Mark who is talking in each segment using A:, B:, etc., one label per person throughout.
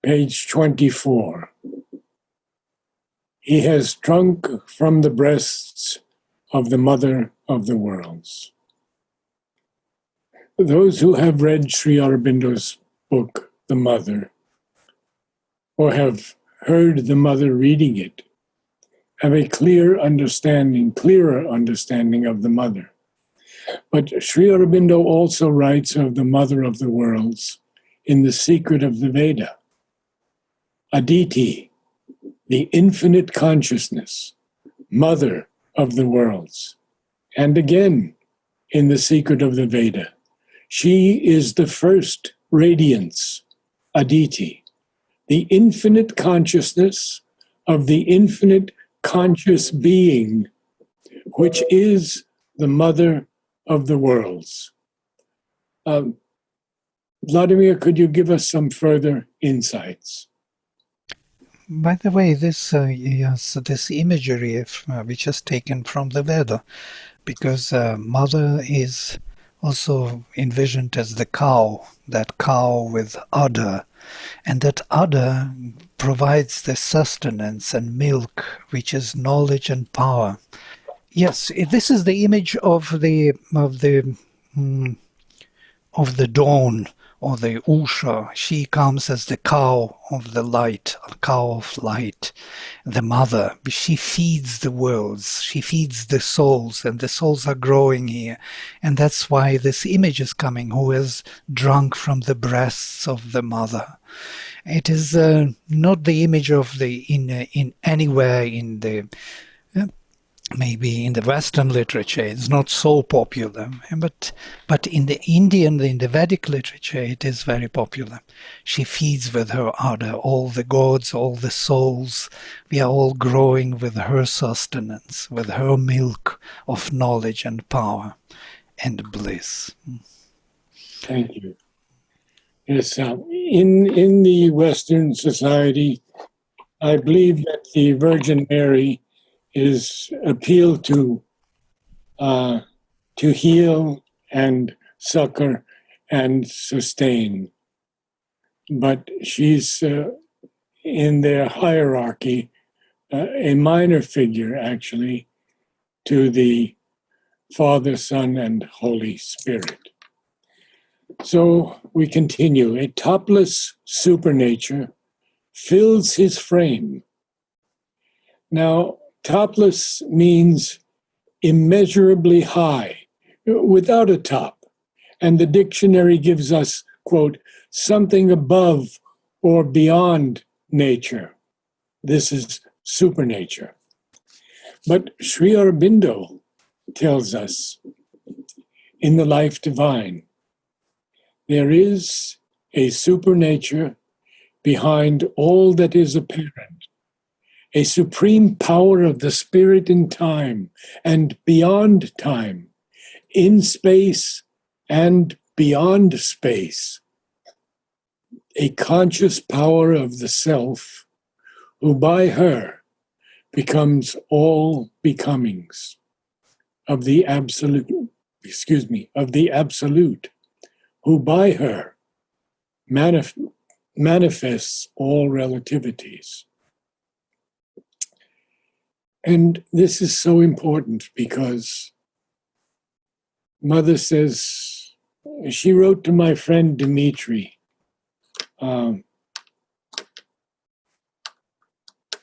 A: page 24. He has drunk from the breasts of the mother of the worlds. Those who have read Sri Aurobindo's book, The Mother, or have heard the mother reading it, have a clearer understanding of the mother. But Sri Aurobindo also writes of the mother of the worlds in The Secret of the Veda. Aditi, the infinite consciousness, mother of the worlds. And again, in The Secret of the Veda, she is the first radiance, Aditi, the infinite consciousness of the infinite conscious being, which is the mother of the worlds. Vladimir, could you give us some further insights?
B: By the way, this imagery which is taken from the Veda, because mother is also envisioned as the cow, that cow with udder, and that udder provides the sustenance and milk, which is knowledge and power. Yes, this is the image of the dawn, or the Usha. She comes as the cow of the light, a cow of light, the mother. She feeds the worlds, she feeds the souls, and the souls are growing here. And that's why this image is coming, who has drunk from the breasts of the mother. It is not the image of the, in anywhere in the, maybe in the Western literature, it's not so popular, but in the Indian, in the Vedic literature, it is very popular. She feeds with her udder all the gods, all the souls. We are all growing with her sustenance, with her milk of knowledge and power and bliss.
A: Thank you. Yes, in the Western society, I believe that the Virgin Mary is appealed to heal and succor and sustain. But she's in their hierarchy a minor figure, actually, to the Father, Son, and Holy Spirit. So we continue. A topless supernature fills his frame. Now, topless means immeasurably high, without a top. And the dictionary gives us, quote, something above or beyond nature. This is supernature. But Sri Aurobindo tells us in the Life Divine, there is a supernature behind all that is apparent, a supreme power of the spirit in time and beyond time, in space and beyond space, a conscious power of the self, who by her becomes all becomings of the absolute, who by her manifests all relativities. And this is so important because Mother says, she wrote to my friend Dimitri, the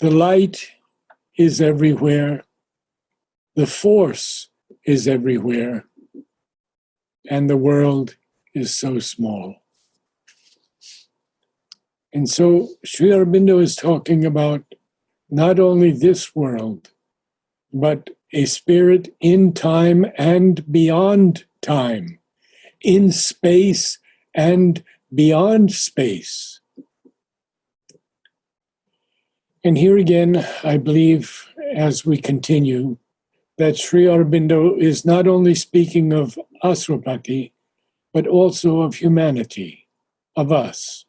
A: light is everywhere, the force is everywhere, and the world is so small. And so Sri Aurobindo is talking about not only this world, but a spirit in time and beyond time, in space and beyond space. And here again, I believe, as we continue, that Sri Aurobindo is not only speaking of Aswapati, but also of humanity, of us.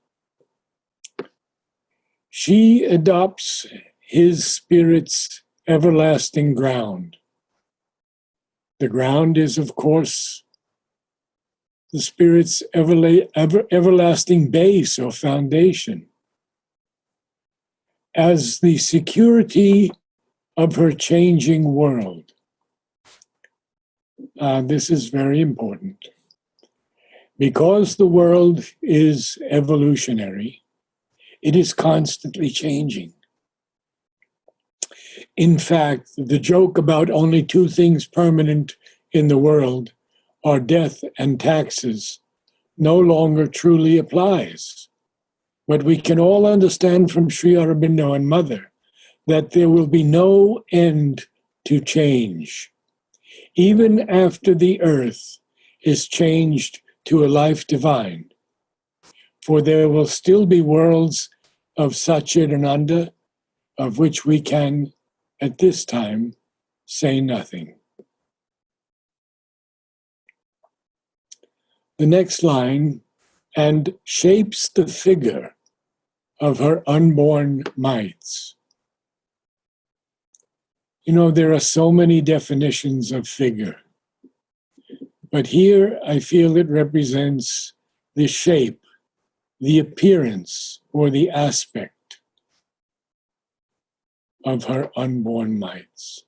A: She adopts his spirit's everlasting ground. The ground is, of course, the spirit's everlasting base or foundation. as the security of her changing world. This is very important. Because the world is evolutionary, it is constantly changing. In fact, the joke about only two things permanent in the world are death and taxes no longer truly applies. But we can all understand from Sri Aurobindo and Mother that there will be no end to change. Even after the earth is changed to a life divine, for there will still be worlds of Satchidananda of which we can, at this time, say nothing. The next line, and shapes the figure of her unborn mites. You know, there are so many definitions of figure, but here I feel it represents the shape, the appearance, or the aspect of her unborn mites.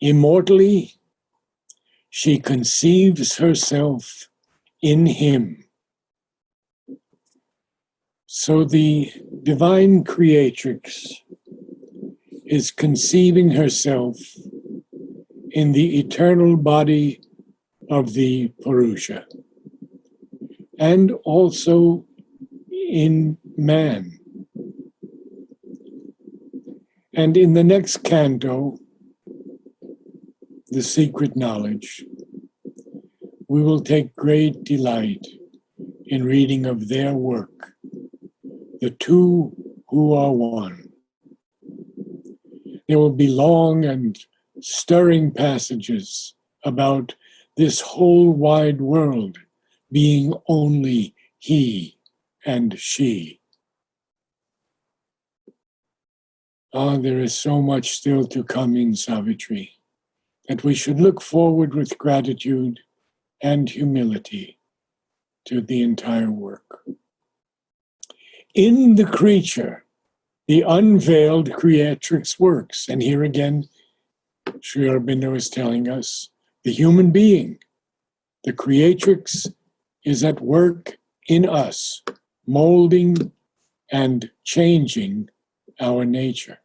A: Immortally, she conceives herself in him. So the divine creatrix is conceiving herself in the eternal body of the Purusha, and also in man. And in the next canto, The Secret Knowledge, we will take great delight in reading of their work, The Two Who Are One. There will be long and stirring passages about this whole wide world being only he and she. There is so much still to come in Savitri, that we should look forward with gratitude and humility to the entire work. In the creature, the unveiled creatrix works. And here again, Sri Aurobindo is telling us, the human being, the creatrix, is at work in us, molding and changing our nature.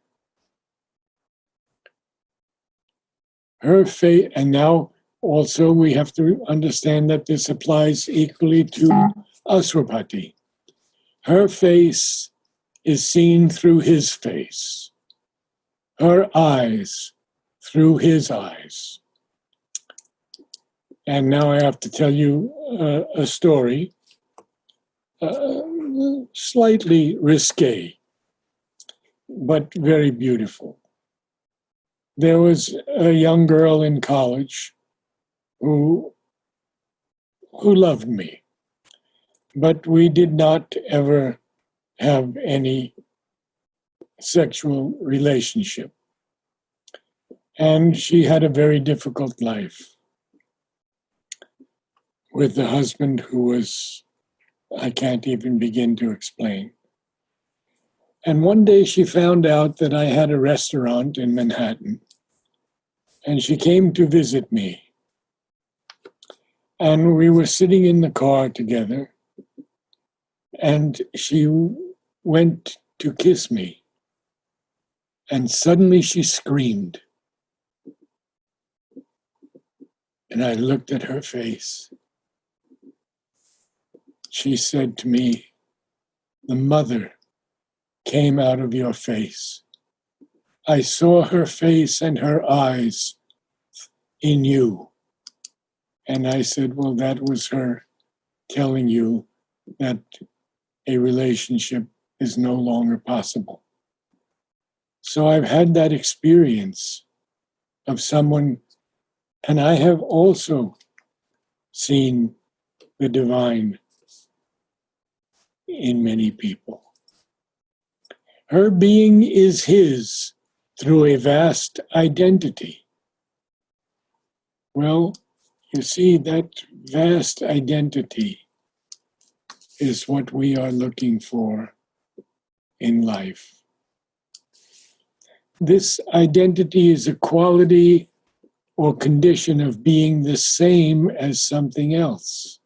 A: Her fate, and now also we have to understand that this applies equally to Aswapati. Her face is seen through his face, her eyes through his eyes. And now I have to tell you a story, slightly risque, but very beautiful. There was a young girl in college who loved me, but we did not ever have any sexual relationship. And she had a very difficult life with a husband who was, I can't even begin to explain. And one day she found out that I had a restaurant in Manhattan, and she came to visit me. And we were sitting in the car together, and she went to kiss me, and suddenly she screamed. And I looked at her face. She said to me, "The mother came out of your face. I saw her face and her eyes in you." And I said, well, that was her telling you that a relationship is no longer possible. So I've had that experience of someone, and I have also seen the divine in many people. Her being is his through a vast identity. Well, you see, that vast identity is what we are looking for in life. This identity is a quality or condition of being the same as something else.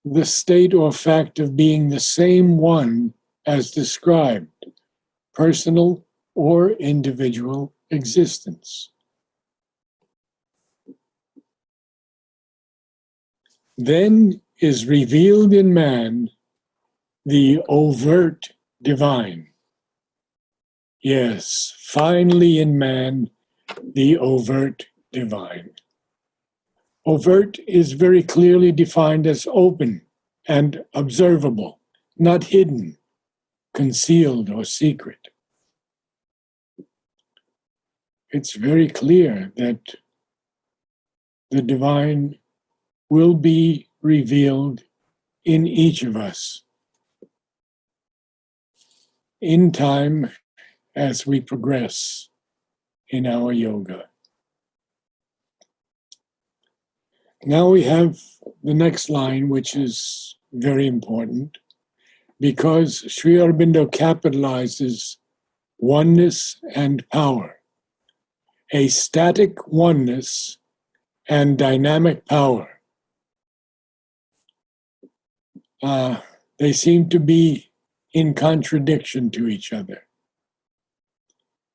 A: The state or fact of being the same one as described, personal or individual existence. Then is revealed in man the overt divine. Yes, finally in man, the overt divine. Overt is very clearly defined as open and observable, not hidden, concealed, or secret. It's very clear that the divine will be revealed in each of us in time as we progress in our yoga. Now we have the next line, which is very important, because Sri Aurobindo capitalizes oneness and power, a static oneness and dynamic power. They seem to be in contradiction to each other.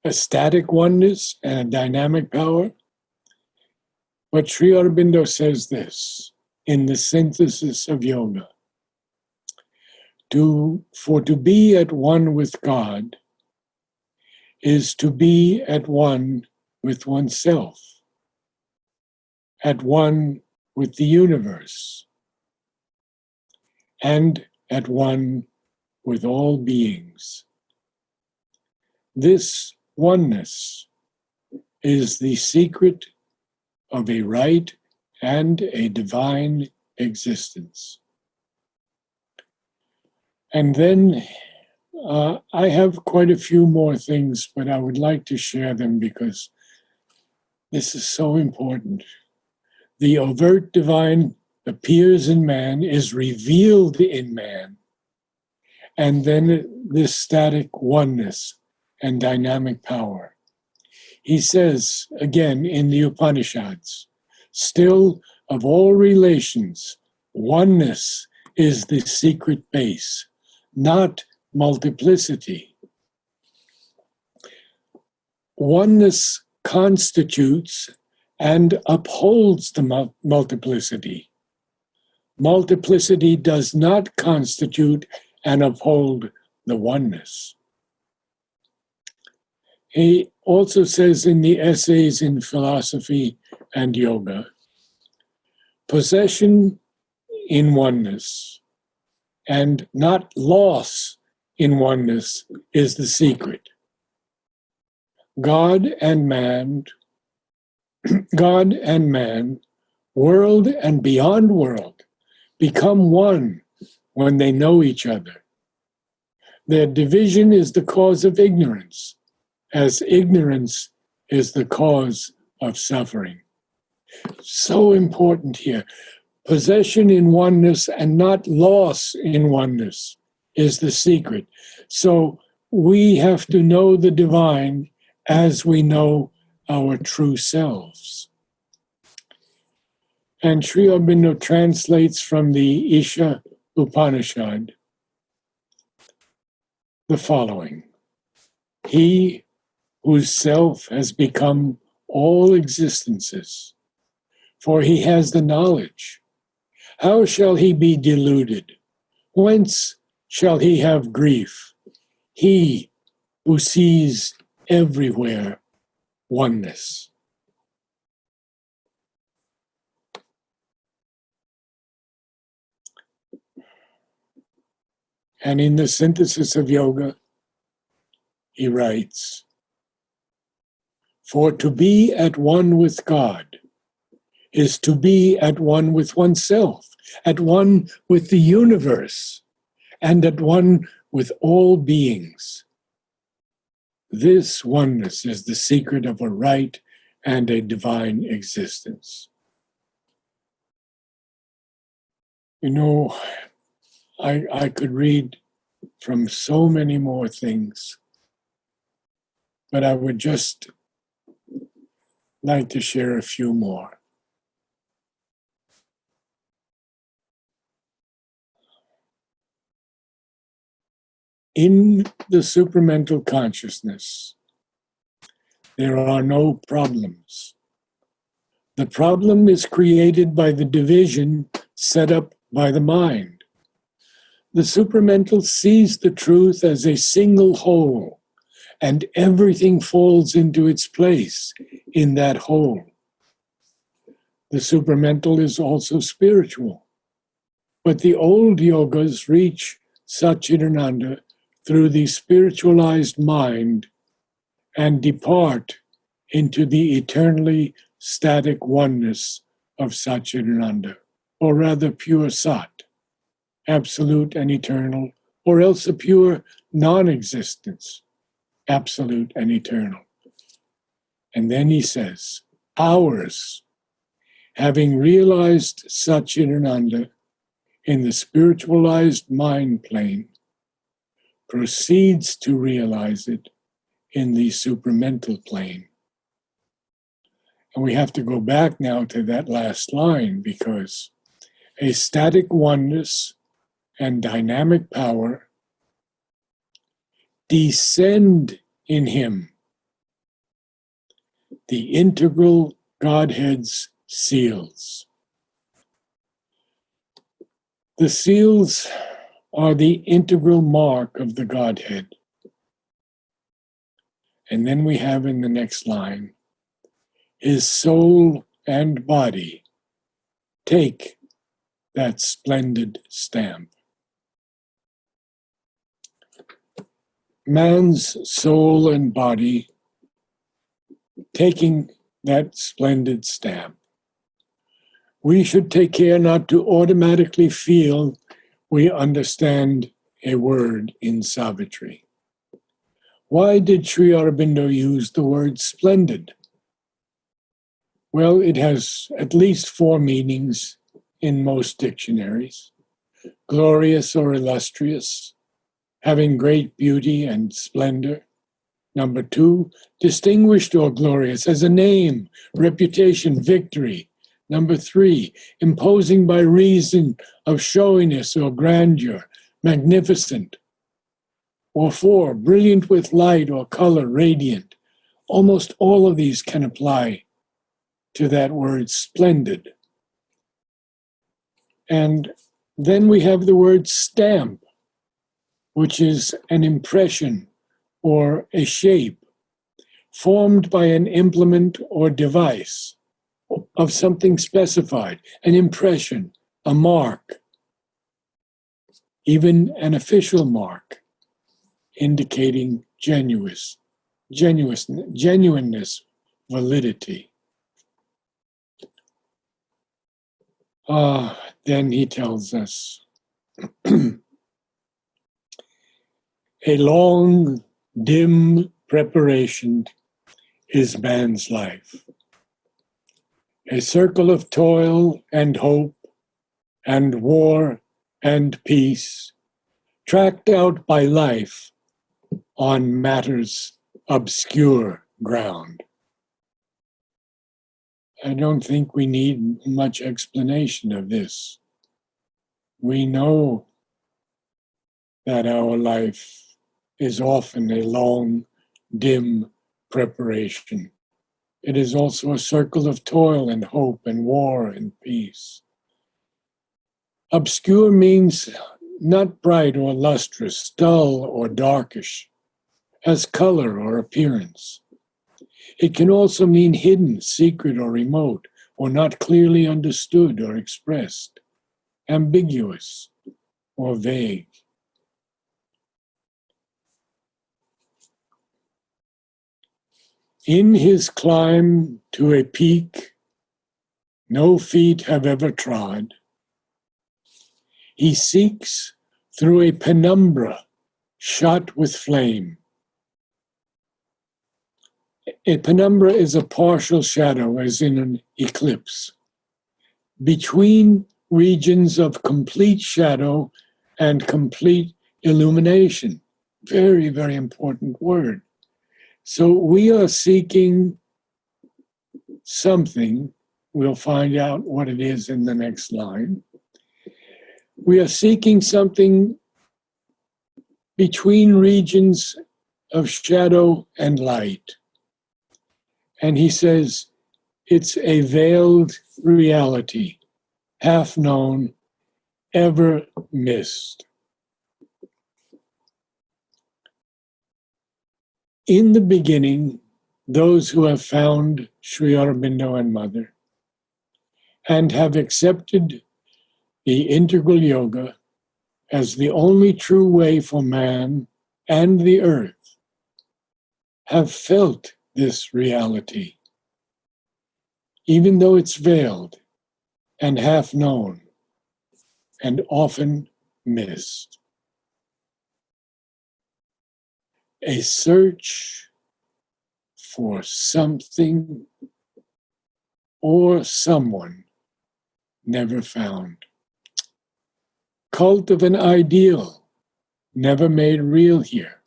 A: A static oneness and a dynamic power. But Sri Aurobindo says this in the synthesis of yoga. For to be at one with God is to be at one with oneself, at one with the universe, and at one with all beings. This oneness is the secret of a right and a divine existence. And then I have quite a few more things, but I would like to share them because this is so important. The overt divine appears in man, is revealed in man, and then this static oneness and dynamic power. He says, again in the Upanishads, still of all relations, oneness is the secret base, not multiplicity. Oneness constitutes and upholds the multiplicity. Multiplicity does not constitute and uphold the oneness. He also says in the Essays in Philosophy and Yoga, possession in oneness and not loss in oneness is the secret. God and man, world and beyond world, become one when they know each other. Their division is the cause of ignorance, as ignorance is the cause of suffering. So important here. Possession in oneness and not loss in oneness is the secret. So we have to know the divine as we know our true selves. And Sri Aurobindo translates from the Isha Upanishad the following: He whose self has become all existences, for he has the knowledge. How shall he be deluded? Whence shall he have grief? He who sees everywhere oneness. And in the synthesis of yoga, he writes, for to be at one with God is to be at one with oneself, at one with the universe, and at one with all beings. This oneness is the secret of a right and a divine existence. You know, I could read from so many more things, but I would just like to share a few more. In the supramental consciousness, there are no problems. The problem is created by the division set up by the mind. The supramental sees the truth as a single whole, and everything falls into its place in that whole. The supramental is also spiritual, but the old yogas reach Satchidananda through the spiritualized mind and depart into the eternally static oneness of Satchidananda, or rather pure Sat, absolute and eternal, or else a pure non-existence, absolute and eternal. And then he says, ours, having realized Satchidananda in the spiritualized mind plane, proceeds to realize it in the supramental plane. And we have to go back now to that last line, because a static oneness and dynamic power descend in him the integral Godhead's seals. The seals are the integral mark of the Godhead. And then we have in the next line, his soul and body take that splendid stamp. Man's soul and body taking that splendid stamp. We should take care not to automatically feel we understand a word in Savitri. Why did Sri Aurobindo use the word splendid? Well, it has at least 4 meanings in most dictionaries. Glorious or illustrious, having great beauty and splendor. Number 2, distinguished or glorious as a name, reputation, victory. Number 3, imposing by reason of showiness or grandeur, magnificent. Or 4, brilliant with light or color, radiant. Almost all of these can apply to that word splendid. And then we have the word stamp, which is an impression or a shape formed by an implement or device of something specified, an impression, a mark, even an official mark indicating genuineness, validity. Then he tells us, a long, dim preparation is man's life. A circle of toil and hope and war and peace, tracked out by life on matters obscure ground. I don't think we need much explanation of this. We know that our life is often a long, dim preparation. It is also a circle of toil and hope and war and peace. Obscure means not bright or lustrous, dull or darkish, as color or appearance. It can also mean hidden, secret, or remote, or not clearly understood or expressed, ambiguous or vague. In his climb to a peak no feet have ever trod, he seeks through a penumbra shot with flame. A penumbra is a partial shadow, as in an eclipse, between regions of complete shadow and complete illumination. Very, very important word. So we are seeking something. We'll find out what it is in the next line. We are seeking something between regions of shadow and light. And he says, it's a veiled reality, half known, ever missed. In the beginning, those who have found Sri Aurobindo and Mother and have accepted the integral yoga as the only true way for man and the earth have felt this reality, even though it's veiled and half known and often missed. A search for something or someone never found. Cult of an ideal never made real here.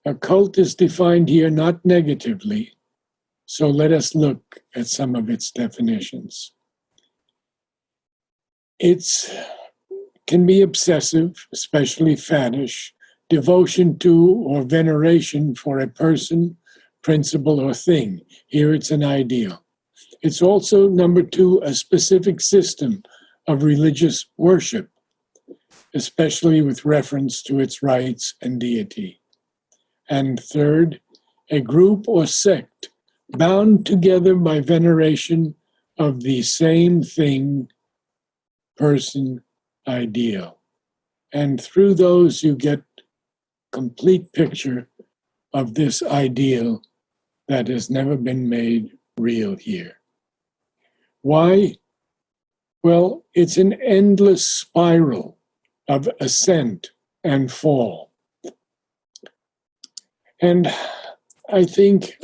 A: A cult is defined here not negatively, so let us look at some of its definitions. It can be obsessive, especially faddish, devotion to or veneration for a person, principle, or thing. Here it's an ideal. It's also, number two, a specific system of religious worship, especially with reference to its rites and deity. And third, a group or sect bound together by veneration of the same thing, person, ideal. And through those you get complete picture of this ideal that has never been made real here. Why? Well, it's an endless spiral of ascent and fall. And I think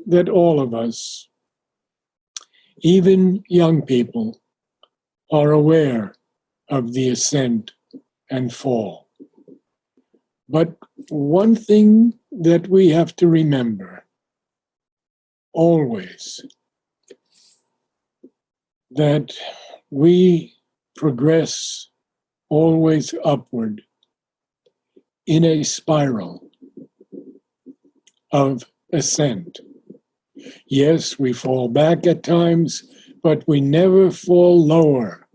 A: that all of us, even young people, are aware of the ascent and fall. But one thing that we have to remember always, that we progress always upward in a spiral of ascent. Yes, we fall back at times, but we never fall lower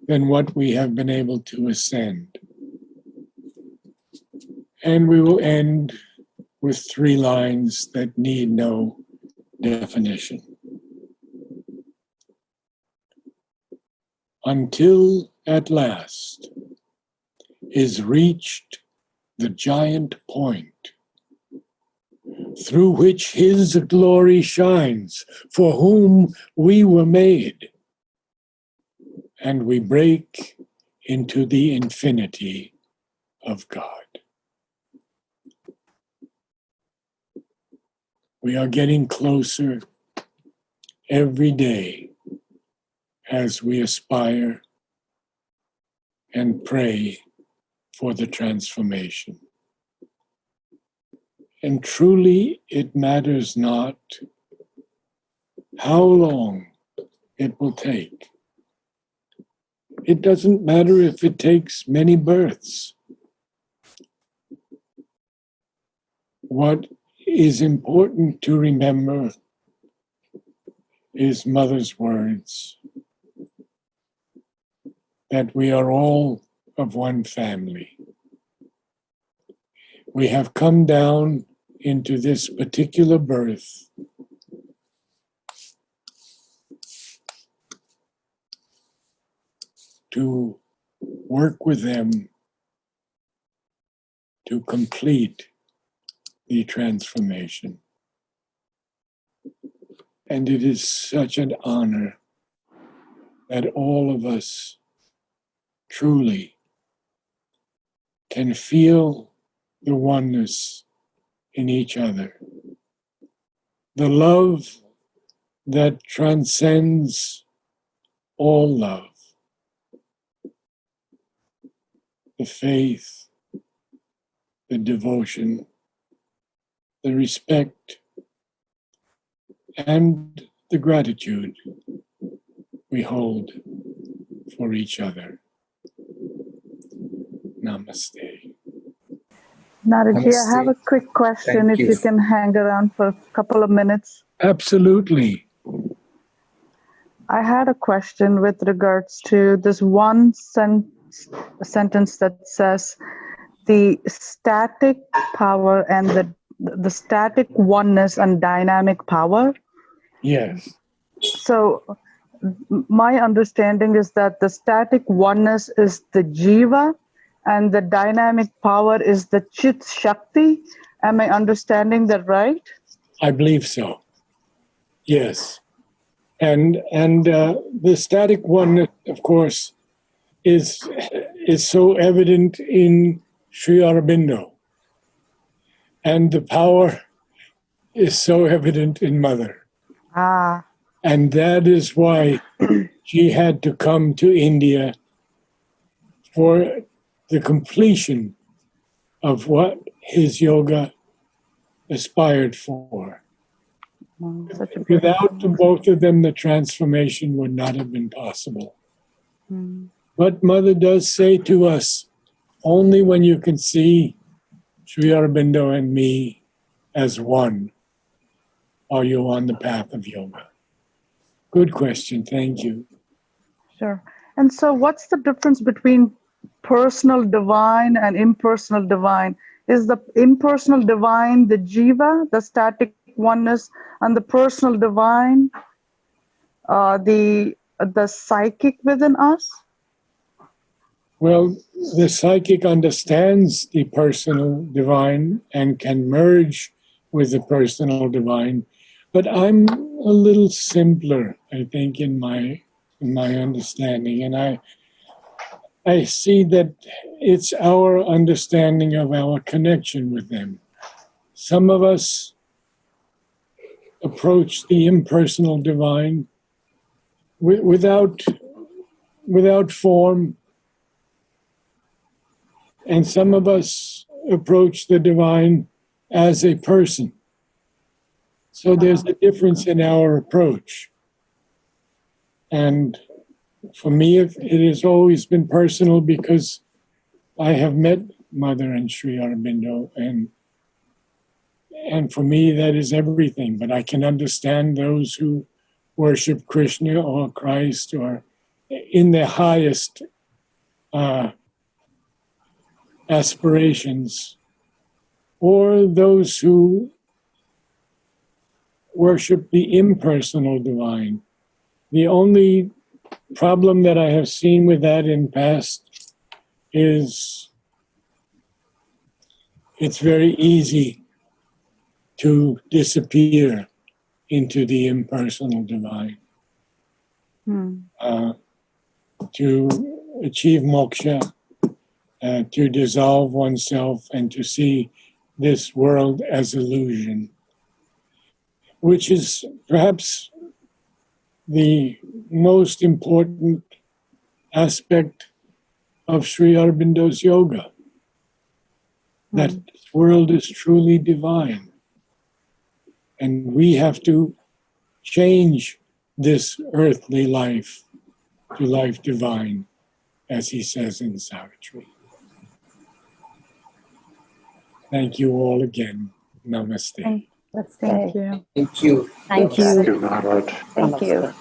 A: than what we have been able to ascend. And we will end with 3 lines that need no definition. Until at last is reached the giant point through which his glory shines, for whom we were made, and we break into the infinity of God. We are getting closer every day as we aspire and pray for the transformation. And truly, it matters not how long it will take. It doesn't matter if it takes many births. What is important to remember is Mother's words, that we are all of one family. We have come down into this particular birth to work with them to complete the transformation. And it is such an honor that all of us truly can feel the oneness in each other. The love that transcends all love, the faith, the devotion, the respect, and the gratitude we hold for each other. Namaste.
C: Naraji, I have a quick question if you can hang around for a couple of minutes.
A: Absolutely.
C: I had a question with regards to this one sentence that says the static power and the static oneness and dynamic power.
A: Yes.
C: So my understanding is that the static oneness is the jiva and the dynamic power is the chit shakti. Am I understanding that right?
A: I believe so. Yes. And the static oneness, of course, is so evident in Sri Aurobindo. And the power is so evident in Mother.
C: Ah.
A: And that is why she had to come to India for the completion of what his yoga aspired for. Without the both of them, the transformation would not have been possible. But Mother does say to us, only when you can see Sri Aurobindo and me as one are you on the path of yoga. Good question. Thank you.
C: Sure. And so what's the difference between personal divine and impersonal divine? Is the impersonal divine the jiva, the static oneness, and the personal divine the psychic within us?
A: Well, the psychic understands the personal divine and can merge with the personal divine. But I'm a little simpler, I think, in my understanding. And I see that it's our understanding of our connection with them. Some of us approach the impersonal divine without form, and some of us approach the divine as a person. So there's a difference in our approach. And for me, it has always been personal because I have met Mother and Sri Aurobindo, and for me that is everything. But I can understand those who worship Krishna or Christ or in their highest aspirations, or those who worship the impersonal divine. The only problem that I have seen with that in past is it's very easy to disappear into the impersonal divine. To achieve moksha, to dissolve oneself and to see this world as illusion, which is perhaps the most important aspect of Sri Aurobindo's yoga, that this world is truly divine. And we have to change this earthly life to life divine, as he says in Savitri. Thank you all again. Namaste.
C: Thank you.
D: Thank you.
E: Thank you.
D: Thank you, Narad.
E: Thank you.